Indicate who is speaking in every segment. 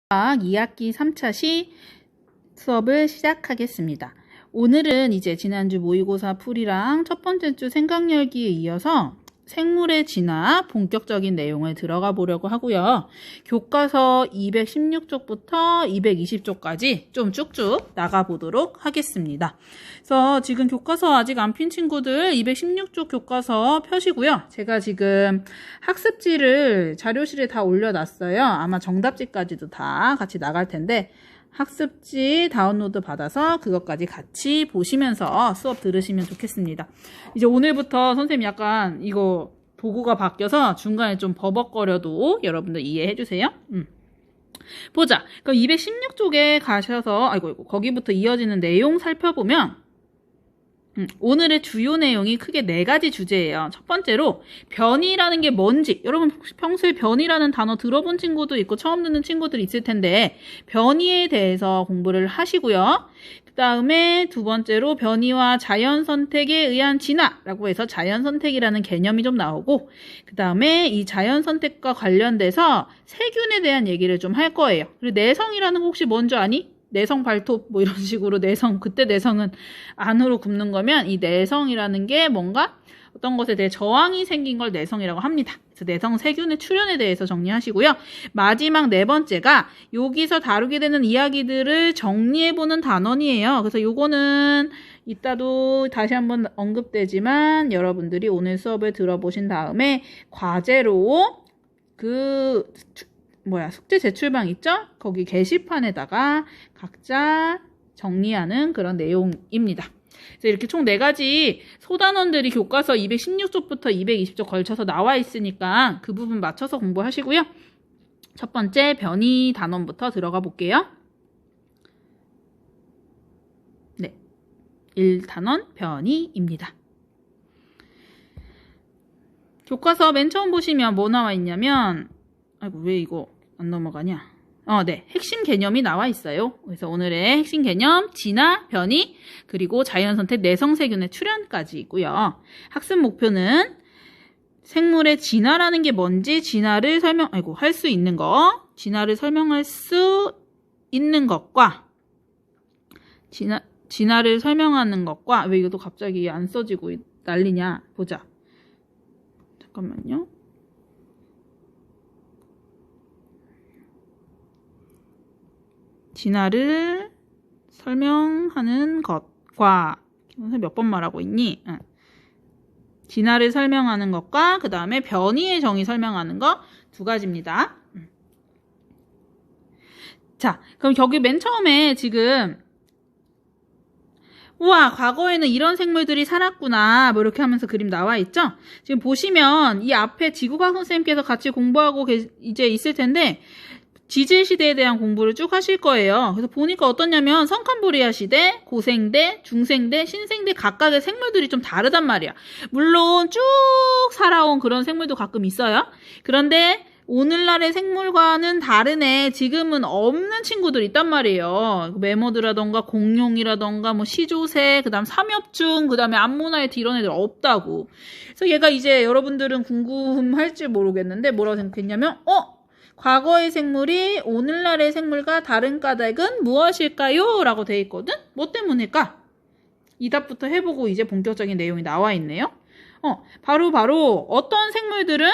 Speaker 1: 수학 2학기 3차 시 수업을 시작하겠습니다. 오늘은 이제 지난주 모의고사 풀이랑 첫 번째 주 생각 열기에 이어서 생물의 진화 본격적인 내용을 들어가 보려고 하고요. 교과서 216쪽부터 220쪽까지 좀 쭉쭉 나가보도록 하겠습니다. 그래서 지금 교과서 아직 안 핀 친구들 216쪽 교과서 펴시고요. 제가 지금 학습지를 자료실에 다 올려놨어요. 아마 정답지까지도 다 같이 나갈 텐데 학습지 다운로드 받아서 그것까지 같이 보시면서 수업 들으시면 좋겠습니다. 이제 오늘부터 선생님 약간 이거 도구가 바뀌어서 중간에 좀 버벅거려도 여러분들 이해해 주세요. 보자. 그럼 216쪽에 가셔서 거기부터 이어지는 내용 살펴보면 오늘의 주요 내용이 크게 4가지 주제예요. 첫 번째로 변이라는 게 뭔지, 여러분 평소에 변이라는 단어 들어본 친구도 있고 처음 듣는 친구들이 있을 텐데 변이에 대해서 공부를 하시고요. 그 다음에 두 번째로 변이와 자연선택에 의한 진화라고 해서 자연선택이라는 개념이 좀 나오고, 그 다음에 이 자연선택과 관련돼서 세균에 대한 얘기를 좀 할 거예요. 그리고 내성이라는 거 혹시 뭔지 아니? 내성 발톱 뭐 이런 식으로 내성, 그때 내성은 안으로 굽는 거면 이 내성이라는 게 뭔가 어떤 것에 대해 저항이 생긴 걸 내성이라고 합니다. 그래서 내성 세균의 출현에 대해서 정리하시고요. 마지막 4번째가 여기서 다루게 되는 이야기들을 정리해보는 단원이에요. 그래서 요거는 이따도 다시 한번 언급되지만 여러분들이 오늘 수업을 들어보신 다음에 과제로 숙제 제출방 있죠? 거기 게시판에다가 각자 정리하는 그런 내용입니다. 그래서 이렇게 총 4가지 소단원들이 교과서 216쪽부터 220쪽 걸쳐서 나와 있으니까 그 부분 맞춰서 공부하시고요. 첫 번째 변이 단원부터 들어가 볼게요. 네, 1단원 변이입니다. 교과서 맨 처음 보시면 뭐 나와 있냐면 왜 이거 안 넘어가냐? 네. 핵심 개념이 나와 있어요. 그래서 오늘의 핵심 개념, 진화, 변이, 그리고 자연선택, 내성세균의 출현까지 있고요. 학습 목표는 생물의 진화라는 게 뭔지, 진화를 할 수 있는 거, 진화를 설명할 수 있는 것과, 진화를 설명하는 것과, 왜 이것도 갑자기 안 써지고 난리냐? 보자. 잠깐만요. 진화를 설명하는 것과, 선생님 몇 번 말하고 있니? 진화를 설명하는 것과 그 다음에 변이의 정의 설명하는 것 2가지입니다. 자, 그럼 여기 맨 처음에 지금 우와, 과거에는 이런 생물들이 살았구나 뭐 이렇게 하면서 그림 나와 있죠? 지금 보시면 이 앞에 지구과학 선생님께서 같이 공부하고 이제 있을 텐데 지질시대에 대한 공부를 쭉 하실 거예요. 그래서 보니까 어떠냐면 성칸보리아 시대, 고생대, 중생대, 신생대 각각의 생물들이 좀 다르단 말이야. 물론 쭉 살아온 그런 생물도 가끔 있어요. 그런데 오늘날의 생물과는 다르네. 지금은 없는 친구들 있단 말이에요. 매머드라던가 공룡이라던가 뭐 시조새, 그 다음 삼엽충, 그 다음에 암모나이트 이런 애들 없다고. 그래서 얘가 이제 여러분들은 궁금할지 모르겠는데 뭐라고 생각했냐면 과거의 생물이 오늘날의 생물과 다른 까닭은 무엇일까요? 라고 돼 있거든? 뭐 때문일까? 이 답부터 해보고 이제 본격적인 내용이 나와 있네요. 바로 어떤 생물들은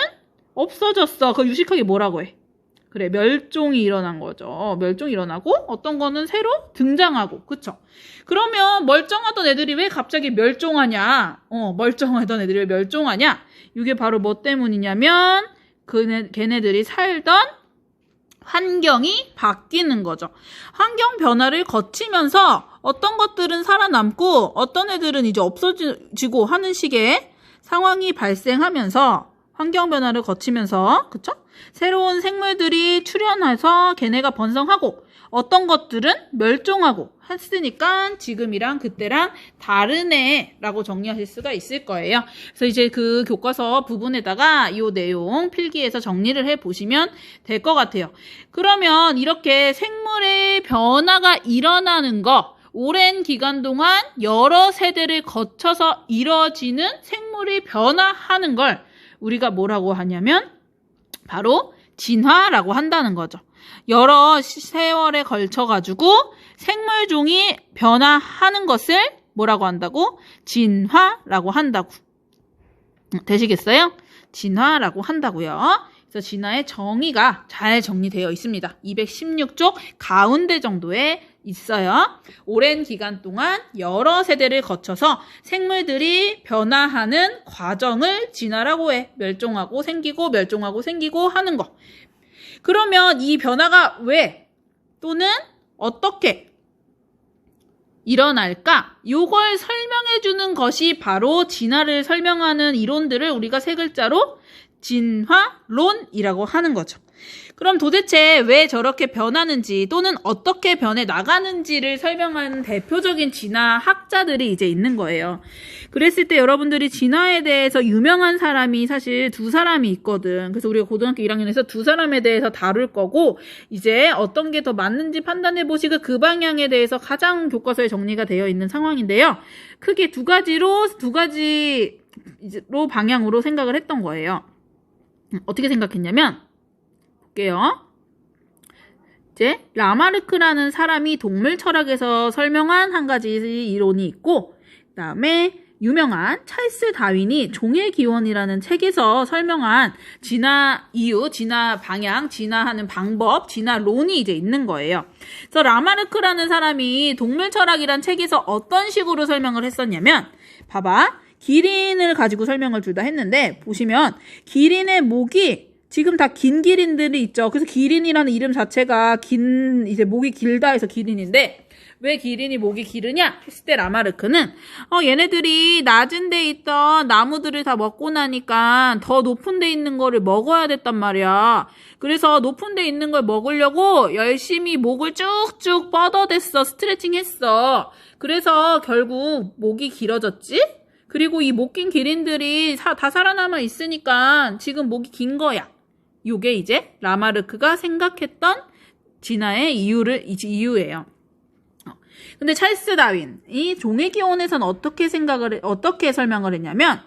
Speaker 1: 없어졌어. 그거 유식하게 뭐라고 해? 그래, 멸종이 일어난 거죠. 멸종이 일어나고 어떤 거는 새로 등장하고, 그쵸? 그러면 멀쩡하던 애들이 왜 갑자기 멸종하냐? 멀쩡하던 애들이 왜 멸종하냐? 이게 바로 뭐 때문이냐면 걔네들이 살던 환경이 바뀌는 거죠. 환경 변화를 거치면서 어떤 것들은 살아남고 어떤 애들은 이제 없어지고 하는 식의 상황이 발생하면서 환경 변화를 거치면서, 그쵸? 새로운 생물들이 출현해서 걔네가 번성하고 어떤 것들은 멸종하고 했으니까 지금이랑 그때랑 다른 애라고 정리하실 수가 있을 거예요. 그래서 이제 그 교과서 부분에다가 이 내용 필기해서 정리를 해보시면 될 것 같아요. 그러면 이렇게 생물의 변화가 일어나는 거, 오랜 기간 동안 여러 세대를 거쳐서 이뤄지는 생물이 변화하는 걸 우리가 뭐라고 하냐면 바로 진화라고 한다는 거죠. 여러 세월에 걸쳐가지고 생물종이 변화하는 것을 뭐라고 한다고? 진화라고 한다고. 되시겠어요? 진화라고 한다고요. 그래서 진화의 정의가 잘 정리되어 있습니다. 216쪽 가운데 정도에 있어요. 오랜 기간 동안 여러 세대를 거쳐서 생물들이 변화하는 과정을 진화라고 해. 멸종하고 생기고 멸종하고 생기고 하는 거. 그러면 이 변화가 왜 또는 어떻게 일어날까? 요걸 설명해 주는 것이 바로 진화를 설명하는 이론들을 우리가 세 글자로 진화론이라고 하는 거죠. 그럼 도대체 왜 저렇게 변하는지 또는 어떻게 변해 나가는지를 설명하는 대표적인 진화학자들이 이제 있는 거예요. 그랬을 때 여러분들이 진화에 대해서 유명한 사람이 사실 두 사람이 있거든. 그래서 우리가 고등학교 1학년에서 두 사람에 대해서 다룰 거고 이제 어떤 게 더 맞는지 판단해 보시고 그 방향에 대해서 가장 교과서에 정리가 되어 있는 상황인데요. 크게 두 가지로 방향으로 생각을 했던 거예요. 어떻게 생각했냐면 볼게요. 이제 라마르크라는 사람이 동물 철학에서 설명한 한 가지 이론이 있고 그 다음에 유명한 찰스 다윈이 종의 기원이라는 책에서 설명한 진화 이유, 진화 방향, 진화하는 방법, 진화론이 이제 있는 거예요. 그래서 라마르크라는 사람이 동물 철학이란 책에서 어떤 식으로 설명을 했었냐면 봐봐. 기린을 가지고 설명을 둘 다 했는데 보시면 기린의 목이 지금 다 긴 기린들이 있죠. 그래서 기린이라는 이름 자체가 이제 목이 길다 해서 기린인데 왜 기린이 목이 기르냐 했을 때 라마르크는 얘네들이 낮은 데 있던 나무들을 다 먹고 나니까 더 높은 데 있는 거를 먹어야 됐단 말이야. 그래서 높은 데 있는 걸 먹으려고 열심히 목을 쭉쭉 뻗어댔어. 스트레칭 했어. 그래서 결국 목이 길어졌지? 그리고 이 목 긴 기린들이 다 살아남아 있으니까 지금 목이 긴 거야. 요게 이제 라마르크가 생각했던 진화의 이유예요. 근데 찰스 다윈이 종의 기원에서는 어떻게 설명을 했냐면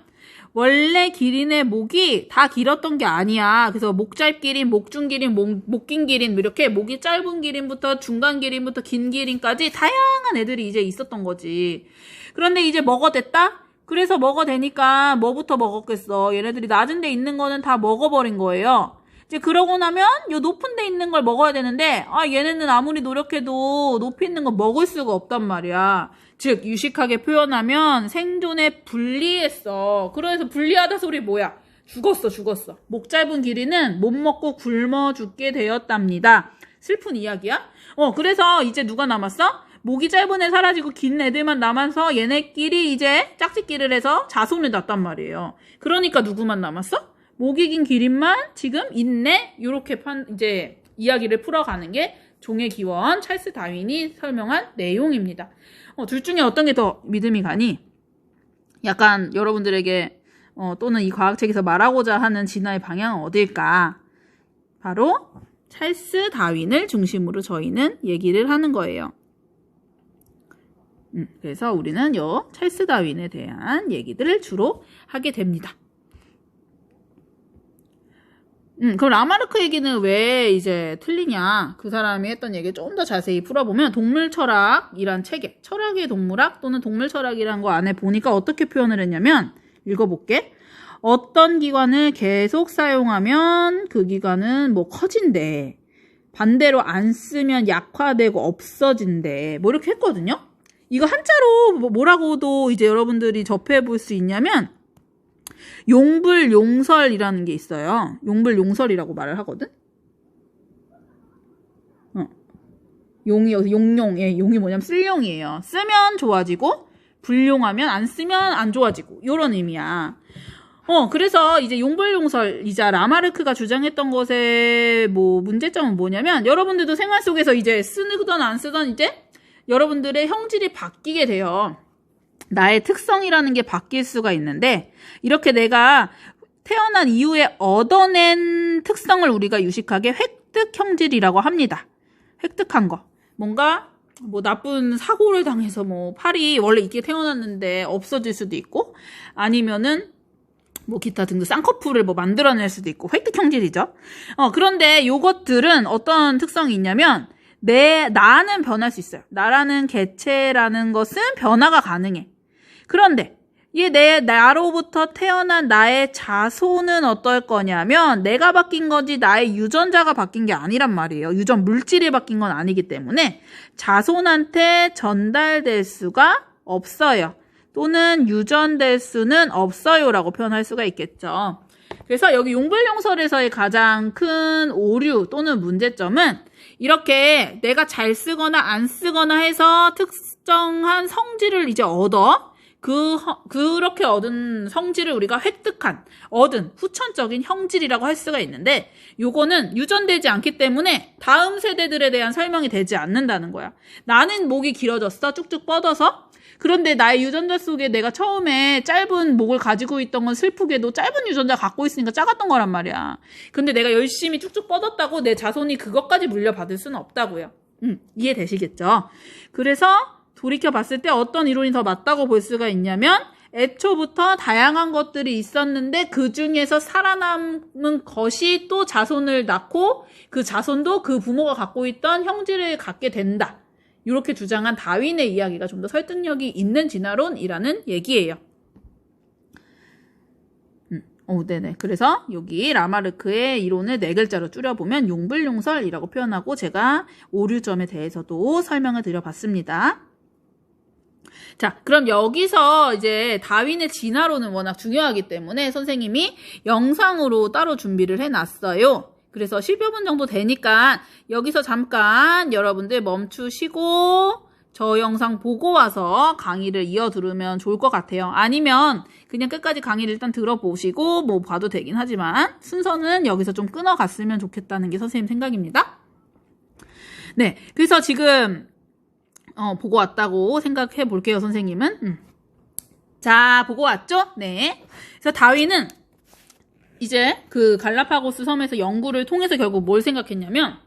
Speaker 1: 원래 기린의 목이 다 길었던 게 아니야. 그래서 목 짧 기린, 목 중 기린, 목 긴 기린 이렇게 목이 짧은 기린부터 중간 기린부터 긴 기린까지 다양한 애들이 이제 있었던 거지. 그런데 이제 먹어댔다? 그래서 먹어대니까 뭐부터 먹었겠어. 얘네들이 낮은 데 있는 거는 다 먹어버린 거예요. 이제 그러고 나면 요 높은 데 있는 걸 먹어야 되는데 얘네는 아무리 노력해도 높이 있는 거 먹을 수가 없단 말이야. 즉 유식하게 표현하면 생존에 불리했어. 그래서 불리하다 소리 뭐야? 죽었어. 목 짧은 기린은 못 먹고 굶어 죽게 되었답니다. 슬픈 이야기야? 그래서 이제 누가 남았어? 목이 짧은 애 사라지고 긴 애들만 남아서 얘네끼리 이제 짝짓기를 해서 자손을 낳았단 말이에요. 그러니까 누구만 남았어? 목이 긴 기린만 지금 있네? 요렇게 이제 이야기를 풀어가는 게 종의 기원 찰스 다윈이 설명한 내용입니다. 둘 중에 어떤 게 더 믿음이 가니? 약간 여러분들에게 또는 이 과학책에서 말하고자 하는 진화의 방향은 어딜까? 바로 찰스 다윈을 중심으로 저희는 얘기를 하는 거예요. 그래서 우리는 요 찰스 다윈에 대한 얘기들을 주로 하게 됩니다. 그럼 라마르크 얘기는 왜 이제 틀리냐? 그 사람이 했던 얘기를 좀 더 자세히 풀어보면 동물 철학이란 책에 철학의 동물학 또는 동물 철학이란 거 안에 보니까 어떻게 표현을 했냐면 읽어볼게. 어떤 기관을 계속 사용하면 그 기관은 뭐 커진대. 반대로 안 쓰면 약화되고 없어진대. 뭐 이렇게 했거든요. 이거 한자로 뭐라고도 이제 여러분들이 접해볼 수 있냐면 용불용설이라는 게 있어요. 용불용설이라고 말을 하거든. 용이 뭐냐면 쓸용이에요. 쓰면 좋아지고 불용하면 안 쓰면 안 좋아지고 요런 의미야. 그래서 이제 용불용설이자 라마르크가 주장했던 것의 뭐 문제점은 뭐냐면 여러분들도 생활 속에서 이제 쓰든 안 쓰든 이제 여러분들의 형질이 바뀌게 돼요. 나의 특성이라는 게 바뀔 수가 있는데 이렇게 내가 태어난 이후에 얻어낸 특성을 우리가 유식하게 획득 형질이라고 합니다. 획득한 거. 뭔가 뭐 나쁜 사고를 당해서 뭐 팔이 원래 있게 태어났는데 없어질 수도 있고 아니면은 뭐 기타 등등 쌍꺼풀을 뭐 만들어낼 수도 있고 획득 형질이죠. 그런데 요것들은 어떤 특성이 있냐면 나는 변할 수 있어요. 나라는 개체라는 것은 변화가 가능해. 그런데 나로부터 태어난 나의 자손은 어떨 거냐면 내가 바뀐 거지 나의 유전자가 바뀐 게 아니란 말이에요. 유전 물질이 바뀐 건 아니기 때문에 자손한테 전달될 수가 없어요. 또는 유전될 수는 없어요라고 표현할 수가 있겠죠. 그래서 여기 용불용설에서의 가장 큰 오류 또는 문제점은 이렇게 내가 잘 쓰거나 안 쓰거나 해서 특정한 성질을 이제 그렇게 얻은 성질을 우리가 얻은 후천적인 형질이라고 할 수가 있는데 요거는 유전되지 않기 때문에 다음 세대들에 대한 설명이 되지 않는다는 거야. 나는 목이 길어졌어. 쭉쭉 뻗어서. 그런데 나의 유전자 속에 내가 처음에 짧은 목을 가지고 있던 건 슬프게도 짧은 유전자 갖고 있으니까 작았던 거란 말이야. 근데 내가 열심히 쭉쭉 뻗었다고 내 자손이 그것까지 물려받을 수는 없다고요. 이해되시겠죠? 그래서 돌이켜 봤을 때 어떤 이론이 더 맞다고 볼 수가 있냐면 애초부터 다양한 것들이 있었는데 그 중에서 살아남은 것이 또 자손을 낳고 그 자손도 그 부모가 갖고 있던 형질을 갖게 된다. 이렇게 주장한 다윈의 이야기가 좀 더 설득력이 있는 진화론이라는 얘기예요. 네네. 그래서 여기 라마르크의 이론을 4글자로 줄여보면 용불용설이라고 표현하고 제가 오류점에 대해서도 설명을 드려봤습니다. 자, 그럼 여기서 이제 다윈의 진화론은 워낙 중요하기 때문에 선생님이 영상으로 따로 준비를 해놨어요. 그래서 10여 분 정도 되니까 여기서 잠깐 여러분들 멈추시고 저 영상 보고 와서 강의를 이어 들으면 좋을 것 같아요. 아니면 그냥 끝까지 강의를 일단 들어보시고 뭐 봐도 되긴 하지만 순서는 여기서 좀 끊어갔으면 좋겠다는 게 선생님 생각입니다. 네, 그래서 지금 보고 왔다고 생각해 볼게요, 선생님은. 자, 보고 왔죠? 네. 그래서 다윈은 이제 그 갈라파고스 섬에서 연구를 통해서 결국 뭘 생각했냐면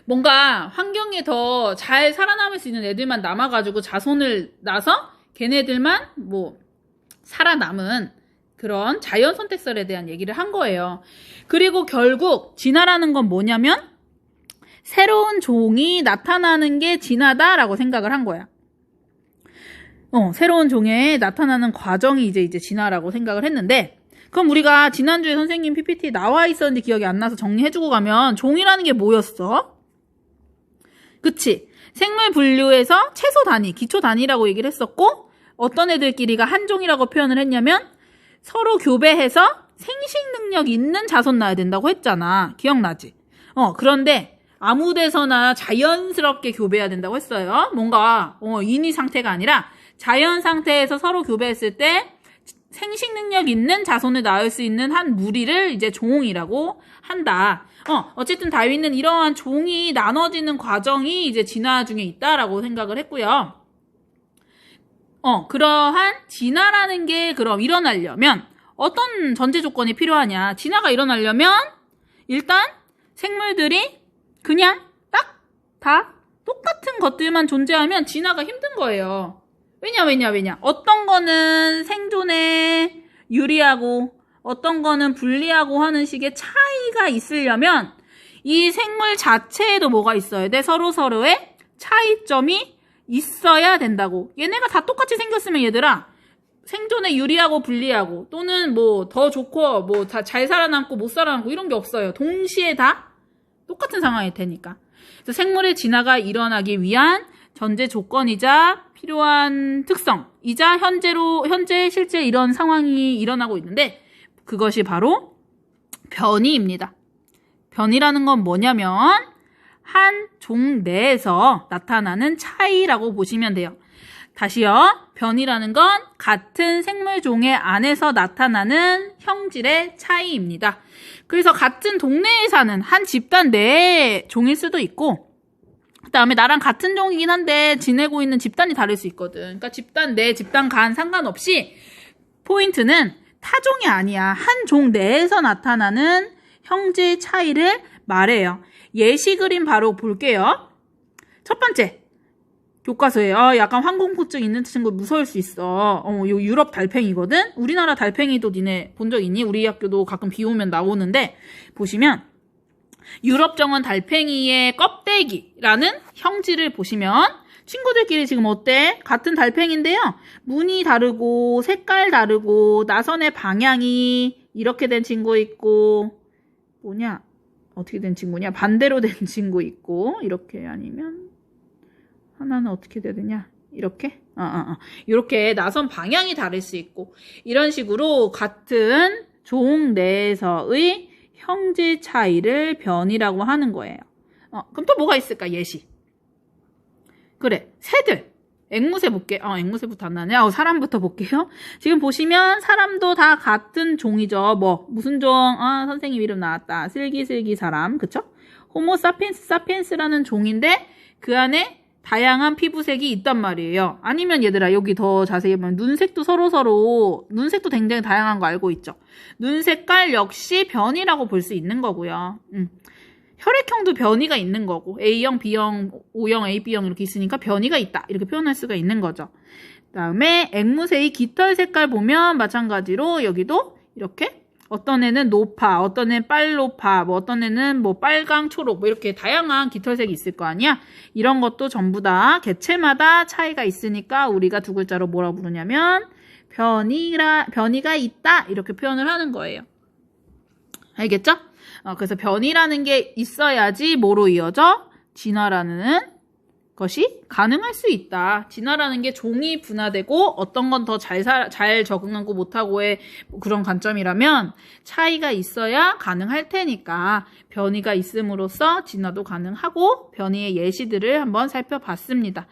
Speaker 1: 뭔가 환경에 더 잘 살아남을 수 있는 애들만 남아가지고 자손을 낳아서 걔네들만 뭐 살아남은 그런 자연 선택설에 대한 얘기를 한 거예요. 그리고 결국 진화라는 건 뭐냐면 새로운 종이 나타나는 게 진화다라고 생각을 한 거야. 새로운 종에 나타나는 과정이 이제 진화라고 생각을 했는데 그럼 우리가 지난주에 선생님 PPT 나와 있었는데 기억이 안 나서 정리해주고 가면 종이라는 게 뭐였어? 그치? 생물 분류에서 채소 단위, 기초 단위라고 얘기를 했었고 어떤 애들끼리가 한 종이라고 표현을 했냐면 서로 교배해서 생식 능력 있는 자손 낳아야 된다고 했잖아. 기억나지? 그런데 아무 데서나 자연스럽게 교배해야 된다고 했어요. 뭔가 인위 상태가 아니라 자연 상태에서 서로 교배했을 때 생식 능력 있는 자손을 낳을 수 있는 한 무리를 이제 종이라고 한다. 어쨌든 다윈은 이러한 종이 나눠지는 과정이 이제 진화 중에 있다라고 생각을 했고요. 그러한 진화라는 게 그럼 일어나려면 어떤 전제 조건이 필요하냐. 진화가 일어나려면 일단 생물들이 그냥 딱 다 똑같은 것들만 존재하면 진화가 힘든 거예요. 왜냐. 어떤 거는 생존에 유리하고 어떤 거는 불리하고 하는 식의 차이가 있으려면 이 생물 자체에도 뭐가 있어야 돼? 서로서로의 차이점이 있어야 된다고. 얘네가 다 똑같이 생겼으면 얘들아 생존에 유리하고 불리하고 또는 뭐 더 좋고 뭐 다 잘 살아남고 못 살아남고 이런 게 없어요. 동시에 다 똑같은 상황일 테니까. 그래서 생물의 진화가 일어나기 위한 전제 조건이자 필요한 특성이자 현재 실제 이런 상황이 일어나고 있는데 그것이 바로 변이입니다. 변이라는 건 뭐냐면 한 종 내에서 나타나는 차이라고 보시면 돼요. 다시요. 변이라는 건 같은 생물종의 안에서 나타나는 형질의 차이입니다. 그래서 같은 동네에 사는 한 집단 내의 종일 수도 있고 그 다음에 나랑 같은 종이긴 한데 지내고 있는 집단이 다를 수 있거든. 그러니까 집단 내, 집단 간 상관없이 포인트는 타종이 아니야. 한 종 내에서 나타나는 형질 차이를 말해요. 예시 그림 바로 볼게요. 첫 번째, 교과서에 약간 항공포증 있는 친구 무서울 수 있어. 요 유럽 달팽이거든. 우리나라 달팽이도 니네 본 적 있니? 우리 학교도 가끔 비 오면 나오는데 보시면 유럽 정원 달팽이의 껍데기라는 형질을 보시면 친구들끼리 지금 어때? 같은 달팽이인데요. 무늬 다르고 색깔 다르고 나선의 방향이 이렇게 된 친구 있고 뭐냐? 어떻게 된 친구냐? 반대로 된 친구 있고 이렇게 아니면 하나는 어떻게 돼야 되냐? 이렇게? 이렇게 나선 방향이 다를 수 있고 이런 식으로 같은 종 내에서의 형질 차이를 변이라고 하는 거예요. 그럼 또 뭐가 있을까? 예시. 그래, 새들. 앵무새 볼게. 앵무새부터 안 나네. 사람부터 볼게요. 지금 보시면 사람도 다 같은 종이죠. 무슨 종? 선생님 이름 나왔다. 슬기슬기 사람. 그쵸? 호모 사피엔스 사피엔스라는 종인데 그 안에 다양한 피부색이 있단 말이에요. 아니면 얘들아 여기 더 자세히 보면 눈색도 서로 눈색도 굉장히 다양한 거 알고 있죠. 눈 색깔 역시 변이라고 볼 수 있는 거고요. 혈액형도 변이가 있는 거고 A형, B형, O형, AB형 이렇게 있으니까 변이가 있다 이렇게 표현할 수가 있는 거죠. 그다음에 앵무새의 깃털 색깔 보면 마찬가지로 여기도 이렇게 어떤 애는 노파, 어떤 애는 빨노파, 어떤 애는 빨강, 초록 이렇게 다양한 깃털색이 있을 거 아니야? 이런 것도 전부 다 개체마다 차이가 있으니까 우리가 두 글자로 뭐라 부르냐면 변이가 있다 이렇게 표현을 하는 거예요. 알겠죠? 그래서 변이라는 게 있어야지 뭐로 이어져? 진화라는 것이 가능할 수 있다. 진화라는 게 종이 분화되고 어떤 건 더 잘 적응하고 못하고의 그런 관점이라면 차이가 있어야 가능할 테니까 변이가 있음으로써 진화도 가능하고 변이의 예시들을 한번 살펴봤습니다.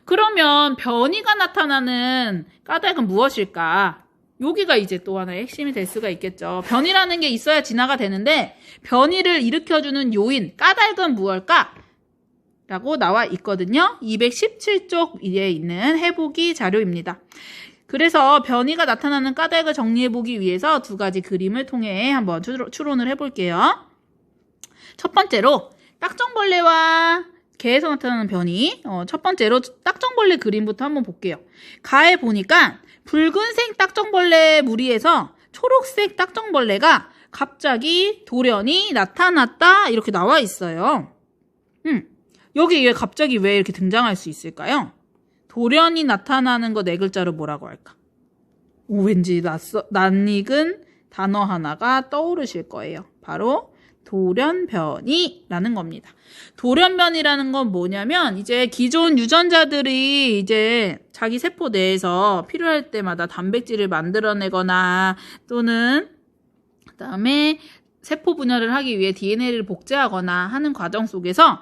Speaker 1: 그러면 변이가 나타나는 까닭은 무엇일까? 여기가 이제 또 하나의 핵심이 될 수가 있겠죠. 변이라는 게 있어야 진화가 되는데 변이를 일으켜주는 요인, 까닭은 무엇일까? 라고 나와 있거든요. 217쪽에 있는 해보기 자료입니다. 그래서 변이가 나타나는 까닭을 정리해보기 위해서 두 가지 그림을 통해 한번 추론을 해볼게요. 첫 번째로 딱정벌레와 개에서 나타나는 변이. 첫 번째로 딱정벌레 그림부터 한번 볼게요. 가에 보니까 붉은색 딱정벌레 무리에서 초록색 딱정벌레가 갑자기 돌연히 나타났다 이렇게 나와 있어요. 여기 갑자기 왜 이렇게 등장할 수 있을까요? 돌연히 나타나는 거 네 글자로 뭐라고 할까? 왠지 낯익은 단어 하나가 떠오르실 거예요. 바로 돌연변이라는 겁니다. 돌연변이라는 건 뭐냐면 이제 기존 유전자들이 이제 자기 세포 내에서 필요할 때마다 단백질을 만들어내거나 또는 그다음에 세포 분열을 하기 위해 DNA를 복제하거나 하는 과정 속에서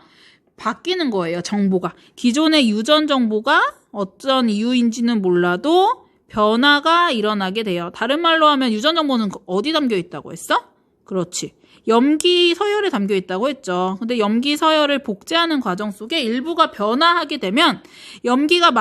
Speaker 1: 바뀌는 거예요. 정보가. 기존의 유전 정보가 어떤 이유인지는 몰라도 변화가 일어나게 돼요. 다른 말로 하면 유전 정보는 어디 담겨 있다고 했어? 그렇지. 염기 서열에 담겨 있다고 했죠. 근데 염기 서열을 복제하는 과정 속에 일부가 변화하게 되면 염기가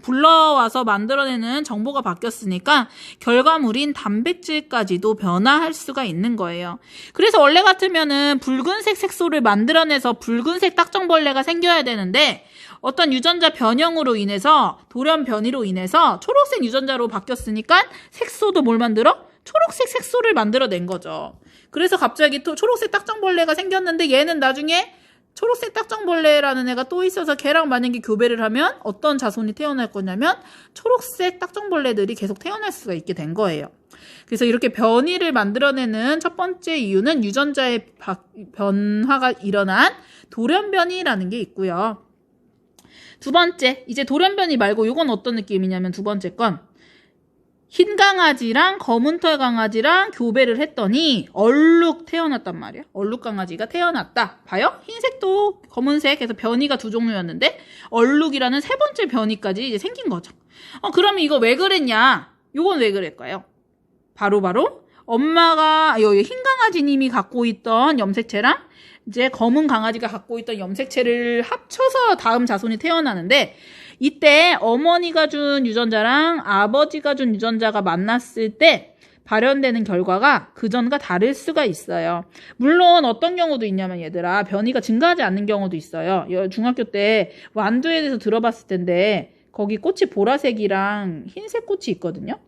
Speaker 1: 불러와서 만들어내는 정보가 바뀌었으니까 결과물인 단백질까지도 변화할 수가 있는 거예요. 그래서 원래 같으면은 붉은색 색소를 만들어내서 붉은색 딱정벌레가 생겨야 되는데 어떤 유전자 변형으로 인해서 돌연 변이로 인해서 초록색 유전자로 바뀌었으니까 색소도 뭘 만들어? 초록색 색소를 만들어낸 거죠. 그래서 갑자기 또 초록색 딱정벌레가 생겼는데 얘는 나중에 초록색 딱정벌레라는 애가 또 있어서 걔랑 만약에 교배를 하면 어떤 자손이 태어날 거냐면 초록색 딱정벌레들이 계속 태어날 수가 있게 된 거예요. 그래서 이렇게 변이를 만들어내는 첫 번째 이유는 유전자의 변화가 일어난 돌연변이라는 게 있고요. 두 번째, 이제 돌연변이 말고 이건 어떤 느낌이냐면 두 번째 건 흰 강아지랑 검은 털 강아지랑 교배를 했더니 얼룩 태어났단 말이야. 얼룩 강아지가 태어났다. 봐요? 흰색도 검은색 해서 변이가 두 종류였는데 얼룩이라는 세 번째 변이까지 이제 생긴 거죠. 그러면 이거 왜 그랬냐? 이건 왜 그랬을까요? 바로 엄마가 흰 강아지님이 갖고 있던 염색체랑 이제 검은 강아지가 갖고 있던 염색체를 합쳐서 다음 자손이 태어나는데 이때 어머니가 준 유전자랑 아버지가 준 유전자가 만났을 때 발현되는 결과가 그전과 다를 수가 있어요. 물론 어떤 경우도 있냐면 얘들아, 변이가 증가하지 않는 경우도 있어요. 중학교 때 완두에 대해서 들어봤을 텐데 거기 꽃이 보라색이랑 흰색 꽃이 있거든요.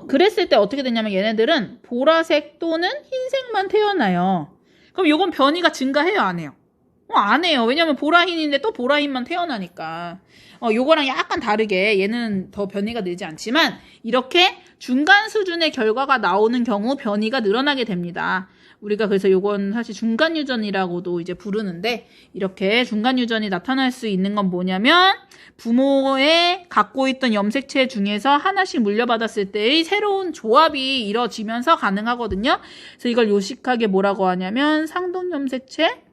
Speaker 1: 그랬을 때 어떻게 되냐면 얘네들은 보라색 또는 흰색만 태어나요. 그럼 요건 변이가 증가해요, 안 해요? 안 해요. 왜냐면 보라흰인데 또 보라흰만 태어나니까. 요거랑 약간 다르게 얘는 더 변이가 늘지 않지만 이렇게 중간 수준의 결과가 나오는 경우 변이가 늘어나게 됩니다. 우리가 그래서 요건 사실 중간 유전이라고도 이제 부르는데, 이렇게 중간 유전이 나타날 수 있는 건 뭐냐면 부모의 갖고 있던 염색체 중에서 하나씩 물려받았을 때의 새로운 조합이 이뤄지면서 가능하거든요. 그래서 이걸 요식하게 뭐라고 하냐면 상동 염색체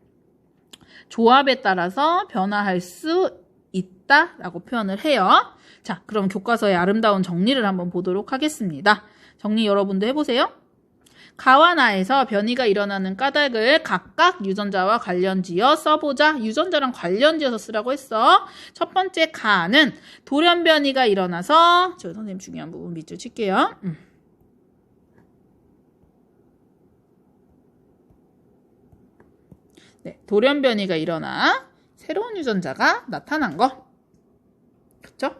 Speaker 1: 조합에 따라서 변화할 수 있다라고 표현을 해요. 자, 그럼 교과서의 아름다운 정리를 한번 보도록 하겠습니다. 정리 여러분도 해보세요. 가와 나에서 변이가 일어나는 까닭을 각각 유전자와 관련지어 써보자. 유전자랑 관련지어서 쓰라고 했어. 첫 번째 가는 돌연 변이가 일어나서, 저 선생님 중요한 부분 밑줄 칠게요. 네, 돌연 변이가 일어나 새로운 유전자가 나타난 거. 그쵸?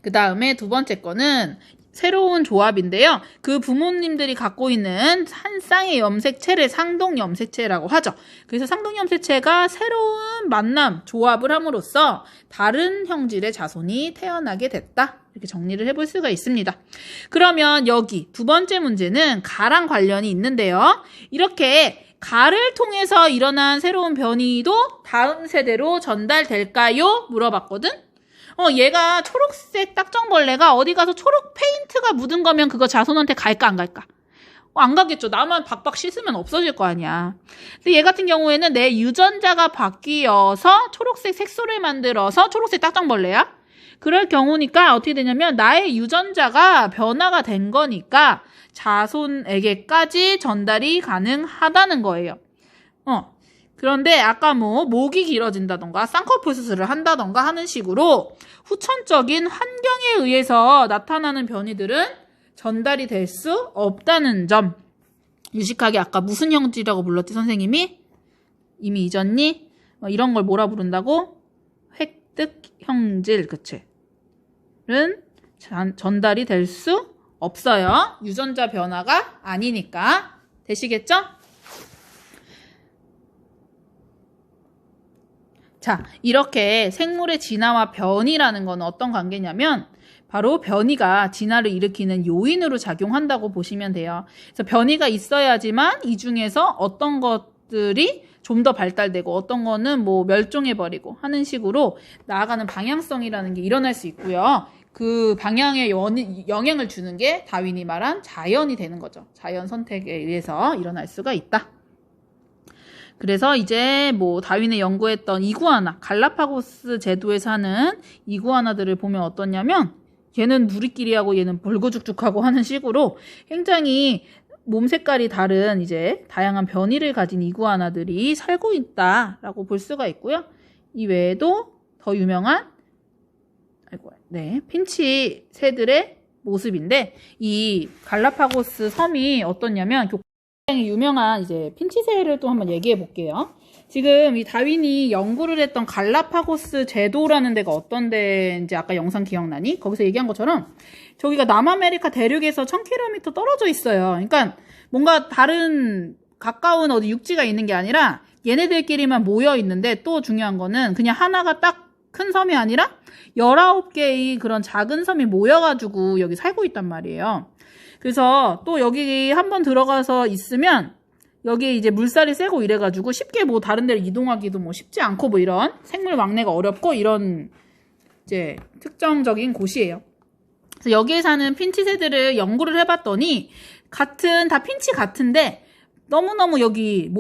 Speaker 1: 그 다음에 두 번째 거는 새로운 조합인데요. 그 부모님들이 갖고 있는 한 쌍의 염색체를 상동 염색체라고 하죠. 그래서 상동 염색체가 새로운 만남, 조합을 함으로써 다른 형질의 자손이 태어나게 됐다. 이렇게 정리를 해볼 수가 있습니다. 그러면 여기 두 번째 문제는 가랑 관련이 있는데요. 이렇게 가를 통해서 일어난 새로운 변이도 다음 세대로 전달될까요? 물어봤거든? 얘가 초록색 딱정벌레가 어디 가서 초록 페인트가 묻은 거면 그거 자손한테 갈까 안 갈까? 안 가겠죠. 나만 박박 씻으면 없어질 거 아니야. 근데 얘 같은 경우에는 내 유전자가 바뀌어서 초록색 색소를 만들어서 초록색 딱정벌레야. 그럴 경우니까 어떻게 되냐면 나의 유전자가 변화가 된 거니까 자손에게까지 전달이 가능하다는 거예요. 그런데 아까 목이 길어진다던가 쌍꺼풀 수술을 한다던가 하는 식으로 후천적인 환경에 의해서 나타나는 변이들은 전달이 될 수 없다는 점. 유식하게 아까 무슨 형질이라고 불렀지 선생님이? 이미 잊었니? 이런 걸 뭐라 부른다고? 획득 형질, 그치? 는 전달이 될 수 없어요. 유전자 변화가 아니니까. 되시겠죠? 자, 이렇게 생물의 진화와 변이라는 건 어떤 관계냐면 바로 변이가 진화를 일으키는 요인으로 작용한다고 보시면 돼요. 그래서 변이가 있어야지만 이 중에서 어떤 것들이 좀 더 발달되고 어떤 거는 멸종해버리고 하는 식으로 나아가는 방향성이라는 게 일어날 수 있고요. 그 방향에 영향을 주는 게 다윈이 말한 자연이 되는 거죠. 자연 선택에 의해서 일어날 수가 있다. 그래서 이제 다윈이 연구했던 이구아나, 갈라파고스 제도에 사는 이구아나들을 보면 어떠냐면 얘는 누리끼리하고 얘는 벌거죽죽하고 하는 식으로 굉장히 몸 색깔이 다른 이제 다양한 변이를 가진 이구아나들이 살고 있다라고 볼 수가 있고요. 이 외에도 더 유명한 핀치 새들의 모습인데 이 갈라파고스 섬이 어떠냐면 굉장히 유명한 이제 핀치새를 또 한번 얘기해 볼게요. 지금 이 다윈이 연구를 했던 갈라파고스 제도라는 데가 어떤 데인지 아까 영상 기억나니? 거기서 얘기한 것처럼 저기가 남아메리카 대륙에서 1000km 떨어져 있어요. 그러니까 뭔가 다른 가까운 어디 육지가 있는 게 아니라 얘네들끼리만 모여 있는데, 또 중요한 거는 그냥 하나가 딱 큰 섬이 아니라 19개의 그런 작은 섬이 모여가지고 여기 살고 있단 말이에요. 그래서 또 여기 한번 들어가서 있으면 여기에 이제 물살이 세고 이래가지고 쉽게 다른 데로 이동하기도 쉽지 않고 이런 생물 왕래가 어렵고 이런 이제 특정적인 곳이에요. 그래서 여기에 사는 핀치새들을 연구를 해봤더니 다 핀치 같은데 너무너무 여기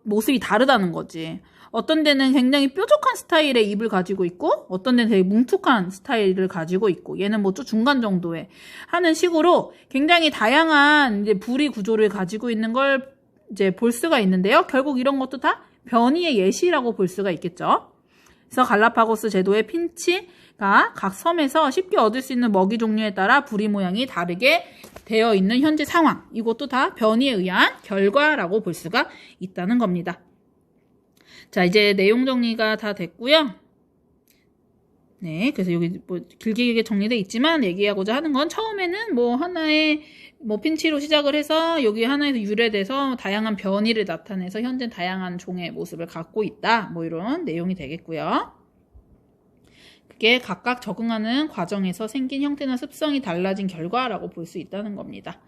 Speaker 1: 모습이 다르다는 거지. 어떤 데는 굉장히 뾰족한 스타일의 입을 가지고 있고 어떤 데는 되게 뭉툭한 스타일을 가지고 있고 얘는 좀 중간 정도의 하는 식으로 굉장히 다양한 이제 부리 구조를 가지고 있는 걸 이제 볼 수가 있는데요. 결국 이런 것도 다 변이의 예시라고 볼 수가 있겠죠. 그래서 갈라파고스 제도의 핀치, 각 섬에서 쉽게 얻을 수 있는 먹이 종류에 따라 부리 모양이 다르게 되어 있는 현재 상황. 이것도 다 변이에 의한 결과라고 볼 수가 있다는 겁니다. 자, 이제 내용 정리가 다 됐고요. 네, 그래서 여기 뭐 길게 정리되어 있지만 얘기하고자 하는 건 처음에는 뭐 하나의 뭐 핀치로 시작을 해서 여기 하나에서 유래돼서 다양한 변이를 나타내서 현재 다양한 종의 모습을 갖고 있다. 뭐 이런 내용이 되겠고요. 그게 각각 적응하는 과정에서 생긴 형태나 습성이 달라진 결과라고 볼 수 있다는 겁니다.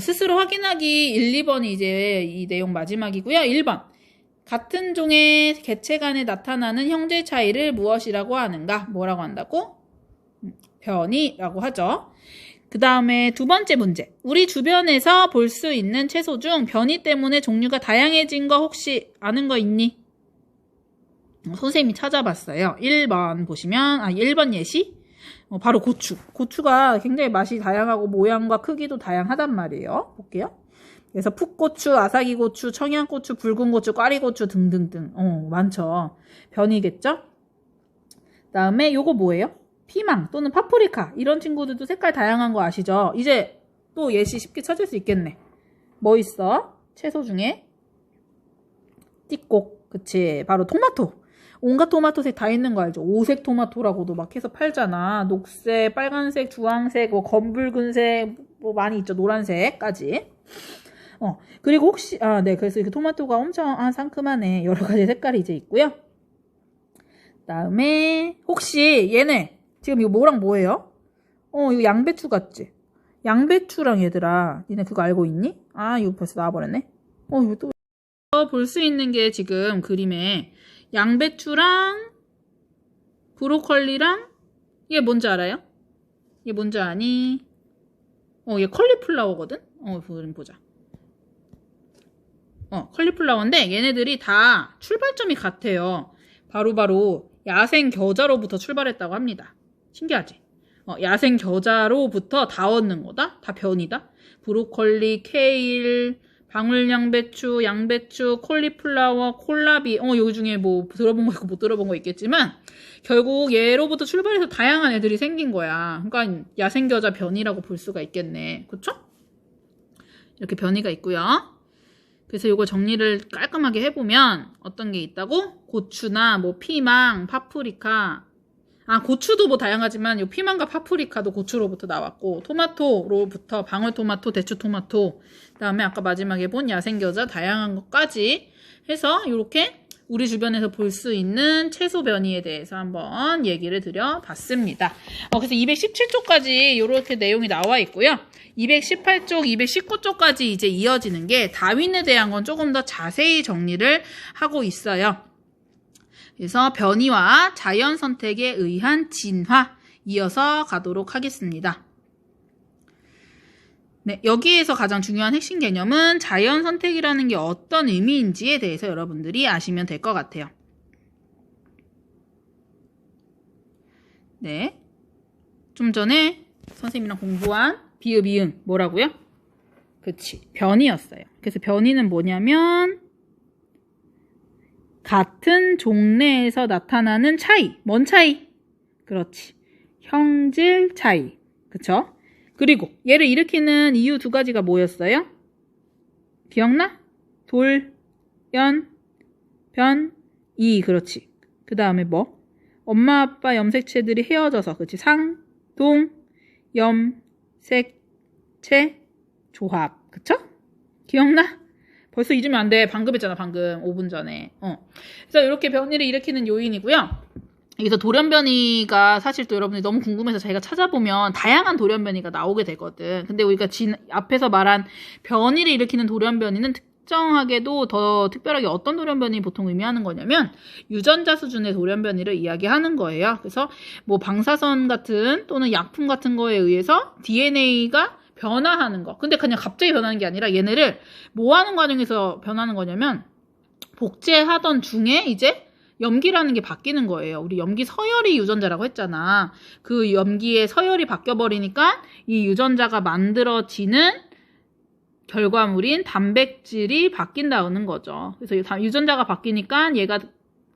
Speaker 1: 스스로 확인하기 1, 2번이 이제 이 내용 마지막이고요. 1번. 같은 종의 개체 간에 나타나는 형질 차이를 무엇이라고 하는가? 뭐라고 한다고? 변이라고 하죠. 그 다음에 두 번째 문제. 우리 주변에서 볼 수 있는 채소 중 변이 때문에 종류가 다양해진 거 혹시 아는 거 있니? 선생님이 찾아봤어요. 1번 보시면, 1번 예시? 바로 고추. 고추가 굉장히 맛이 다양하고 모양과 크기도 다양하단 말이에요. 볼게요. 그래서 풋고추, 아사기고추, 청양고추, 붉은고추, 꽈리고추 등등등. 많죠. 변이겠죠? 다음에 요거 뭐예요? 피망 또는 파프리카. 이런 친구들도 색깔 다양한 거 아시죠? 이제 또 예시 쉽게 찾을 수 있겠네. 뭐 있어? 채소 중에? 띠꼭. 그치. 바로 토마토. 온갖 토마토색 다 있는 거 알죠? 오색 토마토라고도 막 해서 팔잖아. 녹색, 빨간색, 주황색, 뭐 검붉은색, 뭐 많이 있죠. 노란색까지. 그리고 혹시, 네. 그래서 그 토마토가 엄청, 상큼하네. 여러 가지 색깔이 이제 있고요. 다음에, 혹시 얘네, 지금 이거 뭐랑 뭐예요? 이거 양배추 같지? 양배추랑 얘들아, 니네 그거 알고 있니? 이거 벌써 나와버렸네? 이거 또. 볼 수 있는 게 지금 그림에 양배추랑 브로콜리랑, 이게 뭔지 알아요? 이게 뭔지 아니? 얘 컬리플라워거든? 그림 보자. 컬리플라워인데 얘네들이 다 출발점이 같아요. 바로 야생 겨자로부터 출발했다고 합니다. 신기하지? 야생 겨자로부터 다 얻는 거다? 다 변이다? 브로콜리, 케일, 방울양배추, 양배추, 콜리플라워, 콜라비, 여기 중에 뭐 들어본 거 있고 못 들어본 거 있겠지만 결국 얘로부터 출발해서 다양한 애들이 생긴 거야. 그러니까 야생 겨자 변이라고 볼 수가 있겠네. 그쵸? 이렇게 변이가 있고요. 그래서 이거 정리를 깔끔하게 해보면 어떤 게 있다고? 고추나 뭐 피망, 파프리카. 고추도 뭐 다양하지만 이 피망과 파프리카도 고추로부터 나왔고, 토마토로부터 방울토마토, 대추토마토, 그다음에 아까 마지막에 본 야생겨자 다양한 것까지 해서 이렇게 우리 주변에서 볼 수 있는 채소 변이에 대해서 한번 얘기를 드려봤습니다. 그래서 217쪽까지 이렇게 내용이 나와 있고요. 218쪽, 219쪽까지 이제 이어지는 게 다윈에 대한 건 조금 더 자세히 정리를 하고 있어요. 그래서 변이와 자연 선택에 의한 진화 이어서 가도록 하겠습니다. 네, 여기에서 가장 중요한 핵심 개념은 자연 선택이라는 게 어떤 의미인지에 대해서 여러분들이 아시면 될 것 같아요. 네, 좀 전에 선생님이랑 공부한 비읍, 이응 뭐라고요? 그치, 변이였어요. 그래서 변이는 뭐냐면 같은 종내에서 나타나는 차이. 뭔 차이? 그렇지, 형질 차이. 그쵸? 그리고 얘를 일으키는 이유 두 가지가 뭐였어요? 기억나? 돌, 연, 변, 이. 그렇지. 그 다음에 뭐? 엄마 아빠 염색체들이 헤어져서, 그렇지? 상, 동, 염, 색, 체, 조합. 그쵸? 기억나? 벌써 잊으면 안 돼. 방금 했잖아. 방금 5분 전에. 그래서 이렇게 변이를 일으키는 요인이고요. 여기서 돌연변이가 사실 또 여러분들이 너무 궁금해서 자기가 찾아보면 다양한 돌연변이가 나오게 되거든. 근데 우리가 앞에서 말한 변이를 일으키는 돌연변이는 특정하게도 더 특별하게 어떤 돌연변이 보통 의미하는 거냐면 유전자 수준의 돌연변이를 이야기하는 거예요. 그래서 뭐 방사선 같은 또는 약품 같은 거에 의해서 DNA가 변화하는 거. 근데 그냥 갑자기 변하는 게 아니라 얘네를 뭐 하는 과정에서 변하는 거냐면 복제하던 중에 이제 염기라는 게 바뀌는 거예요. 우리 염기 서열이 유전자라고 했잖아. 그 염기에 서열이 바뀌어버리니까 이 유전자가 만들어지는 결과물인 단백질이 바뀐다는 거죠. 그래서 유전자가 바뀌니까 얘가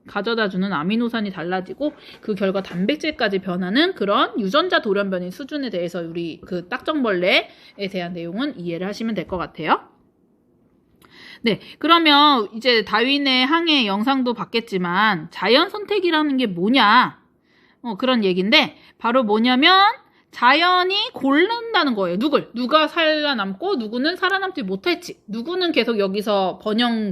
Speaker 1: 가져다주는 아미노산이 달라지고 그 결과 단백질까지 변하는 그런 유전자 돌연변이 수준에 대해서 우리 그 딱정벌레에 대한 내용은 이해를 하시면 될 것 같아요. 네, 그러면 이제 다윈의 항해 영상도 봤겠지만 자연 선택이라는 게 뭐냐? 그런 얘기인데 바로 뭐냐면 자연이 고른다는 거예요. 누가 살아남고 누구는 살아남지 못할지, 누구는 계속 여기서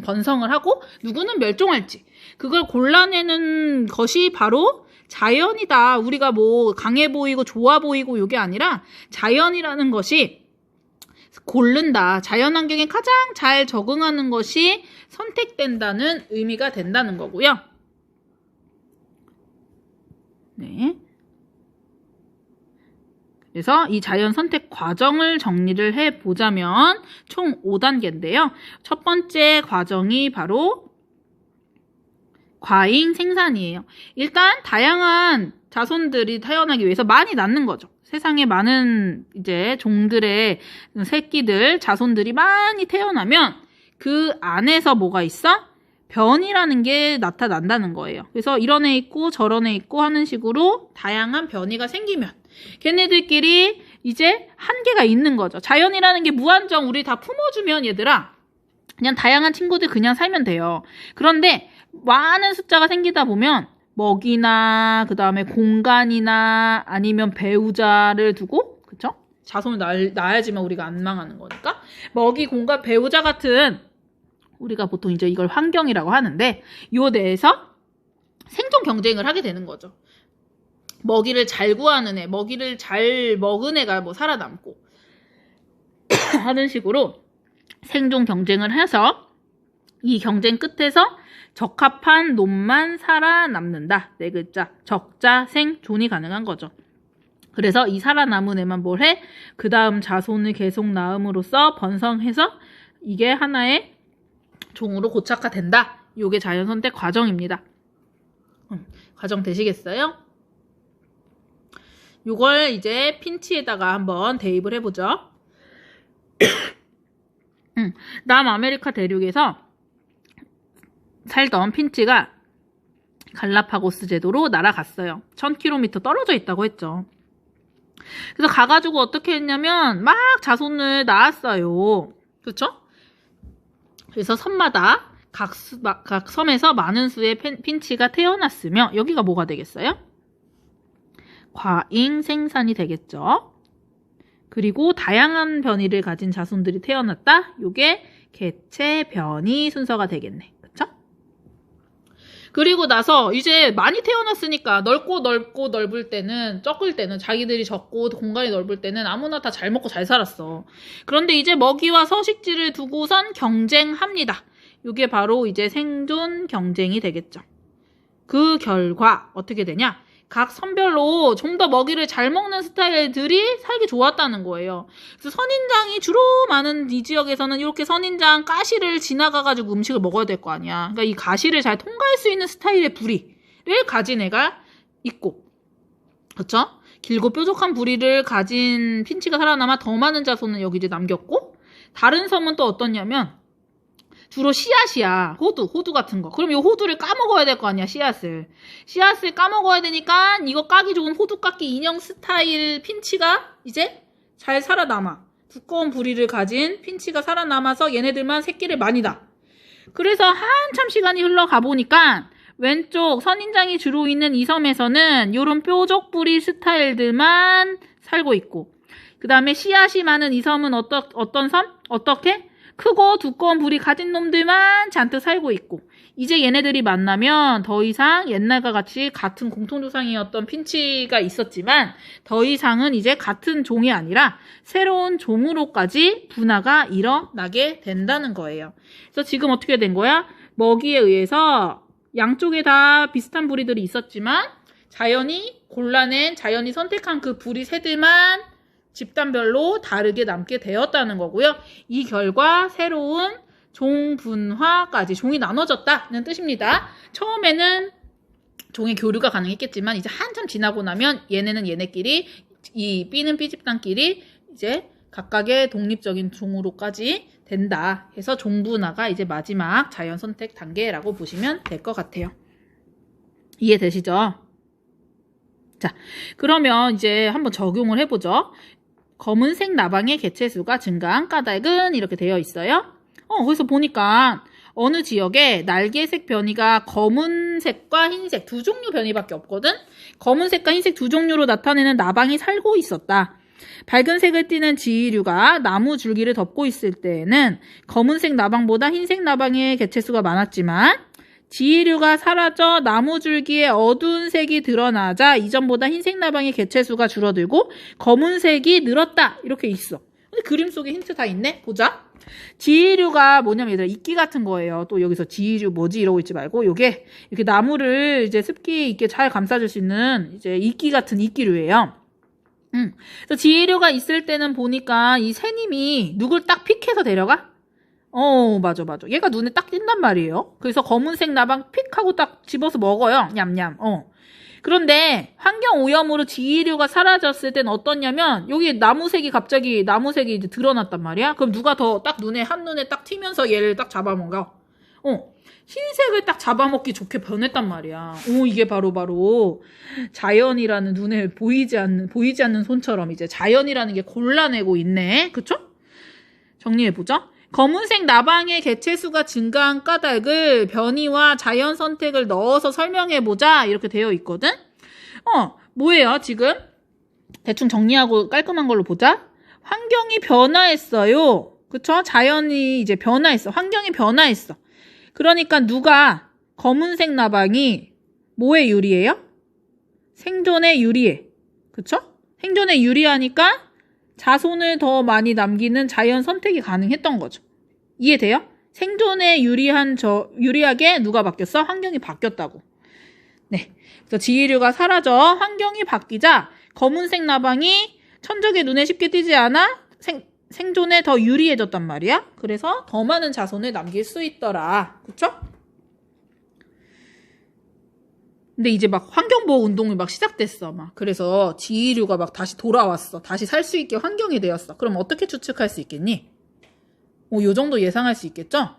Speaker 1: 번성을 하고 누구는 멸종할지, 그걸 골라내는 것이 바로 자연이다. 우리가 뭐 강해 보이고 좋아 보이고 이게 아니라 자연이라는 것이 고른다. 자연 환경에 가장 잘 적응하는 것이 선택된다는 의미가 된다는 거고요. 네. 그래서 이 자연 선택 과정을 정리를 해보자면 총 5단계인데요. 첫 번째 과정이 바로 과잉 생산이에요. 일단 다양한 자손들이 태어나기 위해서 많이 낳는 거죠. 세상에 많은 이제 종들의 새끼들, 자손들이 많이 태어나면 그 안에서 뭐가 있어? 변이라는 게 나타난다는 거예요. 그래서 이런 애 있고 저런 애 있고 하는 식으로 다양한 변이가 생기면 걔네들끼리 이제 한계가 있는 거죠. 자연이라는 게 무한정 우리 다 품어주면 얘들아 그냥 다양한 친구들 그냥 살면 돼요. 그런데 많은 숫자가 생기다 보면 먹이나 그 다음에 공간이나 아니면 배우자를 두고 그쵸? 자손을 낳아야지만 우리가 안 망하는 거니까 먹이, 공간, 배우자 같은 우리가 보통 이제 이걸 환경이라고 하는데 요 내에서 생존 경쟁을 하게 되는 거죠. 먹이를 잘 구하는 애, 먹이를 잘 먹은 애가 뭐 살아남고 하는 식으로 생존 경쟁을 해서 이 경쟁 끝에서 적합한 놈만 살아남는다. 네 글자. 적자, 생, 존이 가능한 거죠. 그래서 이 살아남은 애만 뭘 해? 그 다음 자손을 계속 낳음으로써 번성해서 이게 하나의 종으로 고착화된다. 요게 자연선택 과정입니다. 과정 되시겠어요? 요걸 이제 핀치에다가 한번 대입을 해보죠. 남아메리카 대륙에서 살던 핀치가 갈라파고스 제도로 날아갔어요. 1000km 떨어져 있다고 했죠. 그래서 가가지고 어떻게 했냐면 막 자손을 낳았어요. 그렇죠? 그래서 섬마다 각 섬에서 많은 수의 핀치가 태어났으며 여기가 뭐가 되겠어요? 과잉 생산이 되겠죠. 그리고 다양한 변이를 가진 자손들이 태어났다. 요게 개체 변이 순서가 되겠네. 그쵸? 그리고 나서 이제 많이 태어났으니까 넓고 넓을 때는 적을 때는 자기들이 적고 공간이 넓을 때는 아무나 다 잘 먹고 잘 살았어. 그런데 이제 먹이와 서식지를 두고선 경쟁합니다. 요게 바로 이제 생존 경쟁이 되겠죠. 그 결과 어떻게 되냐? 각 선별로 좀 더 먹이를 잘 먹는 스타일들이 살기 좋았다는 거예요. 그래서 선인장이 주로 많은 이 지역에서는 이렇게 선인장 가시를 지나가가지고 음식을 먹어야 될 거 아니야. 그러니까 이 가시를 잘 통과할 수 있는 스타일의 부리를 가진 애가 있고, 그렇죠? 길고 뾰족한 부리를 가진 핀치가 살아남아 더 많은 자손은 여기 이제 남겼고, 다른 섬은 또 어떻냐면 주로 씨앗이야. 호두 같은 거. 그럼 이 호두를 까먹어야 될 거 아니야, 씨앗을 까먹어야 되니까 이거 까기 좋은 호두 깎기 인형 스타일 핀치가 이제 잘 살아남아. 두꺼운 부리를 가진 핀치가 살아남아서 얘네들만 새끼를 많이 낳아. 그래서 한참 시간이 흘러가 보니까 왼쪽 선인장이 주로 있는 이 섬에서는 요런 뾰족 부리 스타일들만 살고 있고, 그 다음에 씨앗이 많은 이 섬은 어떤 섬? 어떻게? 크고 두꺼운 부리 가진 놈들만 잔뜩 살고 있고, 이제 얘네들이 만나면 더 이상 옛날과 같이 같은 공통조상이었던 핀치가 있었지만 더 이상은 이제 같은 종이 아니라 새로운 종으로까지 분화가 일어나게 된다는 거예요. 그래서 지금 어떻게 된 거야? 먹이에 의해서 양쪽에 다 비슷한 부리들이 있었지만 자연이 골라낸, 자연이 선택한 그 부리 새들만 집단별로 다르게 남게 되었다는 거고요. 이 결과 새로운 종분화까지, 종이 나눠졌다는 뜻입니다. 처음에는 종의 교류가 가능했겠지만 이제 한참 지나고 나면 얘네는 얘네끼리, 이 B는 B 집단끼리 이제 각각의 독립적인 종으로까지 된다 해서 종분화가 이제 마지막 자연 선택 단계라고 보시면 될 것 같아요. 이해되시죠? 자, 그러면 이제 한번 적용을 해보죠. 검은색 나방의 개체수가 증가한 까닭은 이렇게 되어 있어요. 거기서 보니까 어느 지역에 날개색 변이가 검은색과 흰색 두 종류 변이밖에 없거든? 검은색과 흰색 두 종류로 나타내는 나방이 살고 있었다. 밝은 색을 띠는 지이류가 나무 줄기를 덮고 있을 때에는 검은색 나방보다 흰색 나방의 개체수가 많았지만 지이류가 사라져 나무 줄기에 어두운 색이 드러나자 이전보다 흰색 나방의 개체수가 줄어들고 검은색이 늘었다. 이렇게 있어. 근데 그림 속에 힌트 다 있네? 보자. 지이류가 뭐냐면 얘들아 이끼 같은 거예요. 또 여기서 지이류 뭐지 이러고 있지 말고 요게 이렇게 나무를 이제 습기 있게 잘 감싸줄 수 있는 이제 이끼 같은 이끼류예요. 그래서 지이류가 있을 때는 보니까 이 새님이 누굴 딱 픽해서 데려가? 맞아. 얘가 눈에 딱 띈단 말이에요. 그래서 검은색 나방 픽하고 딱 집어서 먹어요. 냠냠. 그런데 환경 오염으로 지이류가 사라졌을 땐 어떻냐면 여기 나무색이 이제 드러났단 말이야. 그럼 누가 더 딱 한눈에 딱 튀면서 얘를 딱 잡아먹어. 흰색을 딱 잡아먹기 좋게 변했단 말이야. 이게 바로 자연이라는 눈에 보이지 않는 손처럼 이제 자연이라는 게 골라내고 있네. 그쵸? 정리해보자. 검은색 나방의 개체수가 증가한 까닭을 변이와 자연 선택을 넣어서 설명해보자. 이렇게 되어 있거든? 뭐예요, 지금? 대충 정리하고 깔끔한 걸로 보자. 환경이 변화했어요. 그쵸? 자연이 이제 변화했어. 환경이 변화했어. 그러니까 누가 검은색 나방이 뭐에 유리해요? 생존에 유리해. 그쵸? 생존에 유리하니까 자손을 더 많이 남기는 자연 선택이 가능했던 거죠. 이해돼요? 생존에 유리하게 누가 바뀌었어? 환경이 바뀌었다고. 네. 그래서 지이류가 사라져 환경이 바뀌자 검은색 나방이 천적의 눈에 쉽게 띄지 않아 생존에 더 유리해졌단 말이야. 그래서 더 많은 자손을 남길 수 있더라. 그쵸? 근데 이제 막 환경보호 운동이 막 시작됐어. 그래서 지이류가 막 다시 돌아왔어. 다시 살 수 있게 환경이 되었어. 그럼 어떻게 추측할 수 있겠니? 요 정도 예상할 수 있겠죠?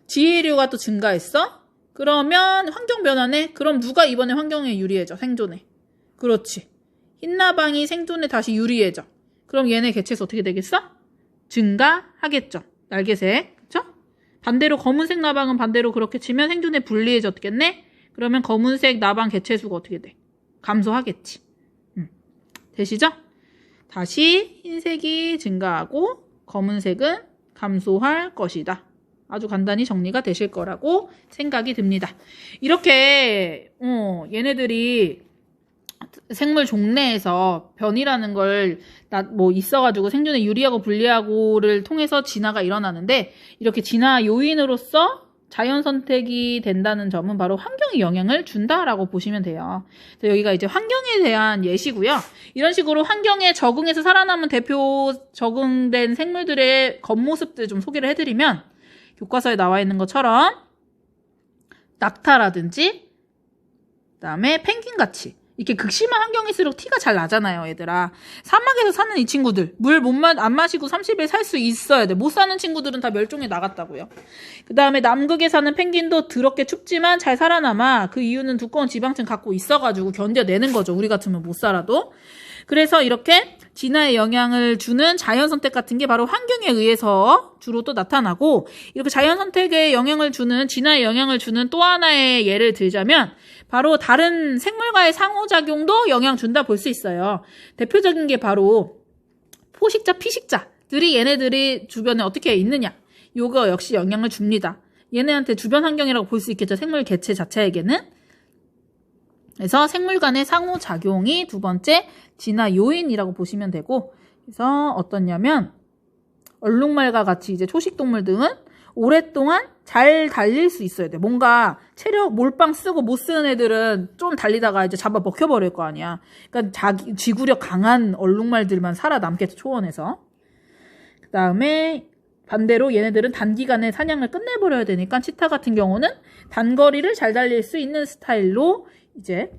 Speaker 1: 지이류가 또 증가했어? 그러면 환경 변화네? 그럼 누가 이번에 환경에 유리해져? 생존에. 그렇지. 흰나방이 생존에 다시 유리해져. 그럼 얘네 개체수 어떻게 되겠어? 증가하겠죠. 날개색. 그쵸? 반대로 검은색 나방은 반대로 그렇게 치면 생존에 불리해졌겠네? 그러면 검은색 나방 개체수가 어떻게 돼? 감소하겠지. 되시죠? 다시 흰색이 증가하고 검은색은 감소할 것이다. 아주 간단히 정리가 되실 거라고 생각이 듭니다. 이렇게 얘네들이 생물 종래에서 변이라는 걸 있어가지고 생존에 유리하고 불리하고를 통해서 진화가 일어나는데 이렇게 진화 요인으로서 자연 선택이 된다는 점은 바로 환경이 영향을 준다라고 보시면 돼요. 그래서 여기가 이제 환경에 대한 예시고요. 이런 식으로 환경에 적응해서 살아남은 대표 적응된 생물들의 겉모습들 좀 소개를 해드리면 교과서에 나와 있는 것처럼 낙타라든지 그다음에 펭귄같이 이렇게 극심한 환경일수록 티가 잘 나잖아요, 얘들아. 사막에서 사는 이 친구들 물 안 마시고 30일 살 수 있어야 돼. 못 사는 친구들은 다 멸종해 나갔다고요. 그 다음에 남극에 사는 펭귄도 더럽게 춥지만 잘 살아남아. 그 이유는 두꺼운 지방층 갖고 있어가지고 견뎌내는 거죠. 우리 같으면 못 살아도. 그래서 이렇게 진화에 영향을 주는 자연 선택 같은 게 바로 환경에 의해서 주로 또 나타나고, 이렇게 자연 선택에 영향을 주는, 진화에 영향을 주는 또 하나의 예를 들자면 바로 다른 생물과의 상호작용도 영향 준다 볼 수 있어요. 대표적인 게 바로 포식자, 피식자들이 얘네들이 주변에 어떻게 있느냐. 요거 역시 영향을 줍니다. 얘네한테 주변 환경이라고 볼 수 있겠죠. 생물 개체 자체에게는. 그래서 생물 간의 상호작용이 두 번째 진화 요인이라고 보시면 되고, 그래서 어떻냐면 얼룩말과 같이 이제 초식동물 등은 오랫동안 잘 달릴 수 있어야 돼. 뭔가 체력 몰빵 쓰고 못 쓰는 애들은 좀 달리다가 이제 잡아 먹혀버릴 거 아니야. 그러니까 지구력 강한 얼룩말들만 살아남겠죠, 초원에서. 그 다음에 반대로 얘네들은 단기간에 사냥을 끝내버려야 되니까 치타 같은 경우는 단거리를 잘 달릴 수 있는 스타일로 이제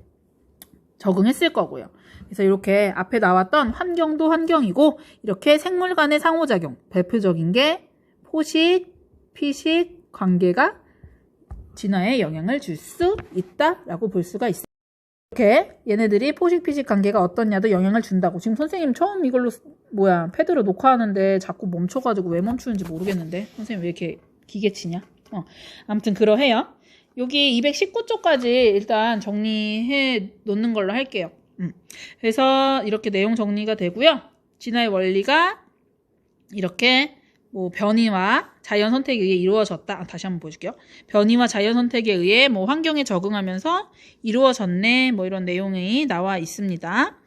Speaker 1: 적응했을 거고요. 그래서 이렇게 앞에 나왔던 환경도 환경이고, 이렇게 생물 간의 상호작용, 대표적인 게 포식, 피식 관계가 진화에 영향을 줄 수 있다라고 볼 수가 있어요. 이렇게 얘네들이 포식피식 관계가 어떻냐도 영향을 준다고. 지금 선생님 처음 이걸로 패드로 녹화하는데 자꾸 멈춰가지고 왜 멈추는지 모르겠는데 선생님 왜 이렇게 기계치냐? 아무튼 그러해요. 여기 219쪽까지 일단 정리해 놓는 걸로 할게요. 그래서 이렇게 내용 정리가 되고요. 진화의 원리가 이렇게 변이와 자연 선택에 의해 이루어졌다. 다시 한번 보여줄게요. 변이와 자연 선택에 의해 환경에 적응하면서 이루어졌네. 이런 내용이 나와 있습니다.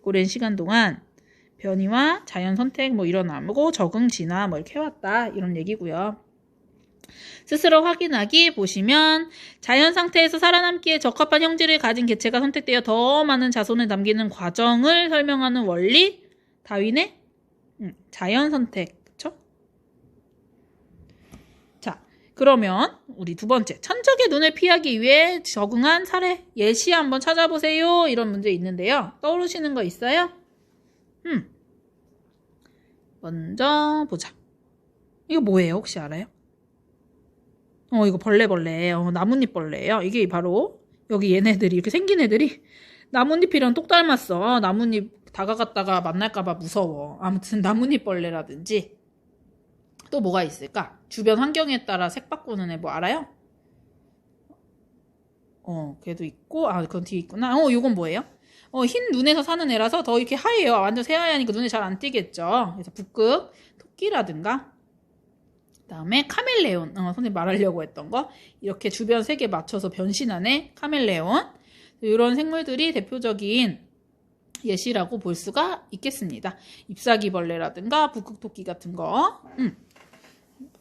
Speaker 1: 오랜 시간 동안 변이와 자연 선택 일어나고 적응, 진화 이렇게 해왔다. 이런 얘기고요. 스스로 확인하기 보시면 자연 상태에서 살아남기에 적합한 형질을 가진 개체가 선택되어 더 많은 자손을 남기는 과정을 설명하는 원리. 다윈의 자연 선택. 그쵸? 자, 그러면 우리 두 번째, 천적의 눈을 피하기 위해 적응한 사례 예시 한번 찾아보세요. 이런 문제 있는데요. 떠오르시는 거 있어요? 먼저 보자. 이거 뭐예요? 혹시 알아요? 이거 벌레. 나뭇잎 벌레예요. 이게 바로 여기 얘네들이 이렇게 생긴 애들이 나뭇잎이랑 똑 닮았어. 나뭇잎 다가갔다가 만날까봐 무서워. 아무튼 나뭇잎 벌레라든지 또 뭐가 있을까? 주변 환경에 따라 색 바꾸는 애 알아요? 걔도 있고, 그건 뒤에 있구나. 이건 뭐예요? 흰 눈에서 사는 애라서 더 이렇게 하얘요. 완전 새하얘니까 눈에 잘 안 띄겠죠. 그래서 북극 토끼라든가, 그다음에 카멜레온. 선생님 말하려고 했던 거. 이렇게 주변 색에 맞춰서 변신하는 카멜레온. 이런 생물들이 대표적인 예시라고 볼 수가 있겠습니다. 잎사귀벌레라든가 북극토끼 같은 거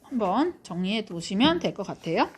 Speaker 1: 한번 정리해 두시면 될 것 같아요.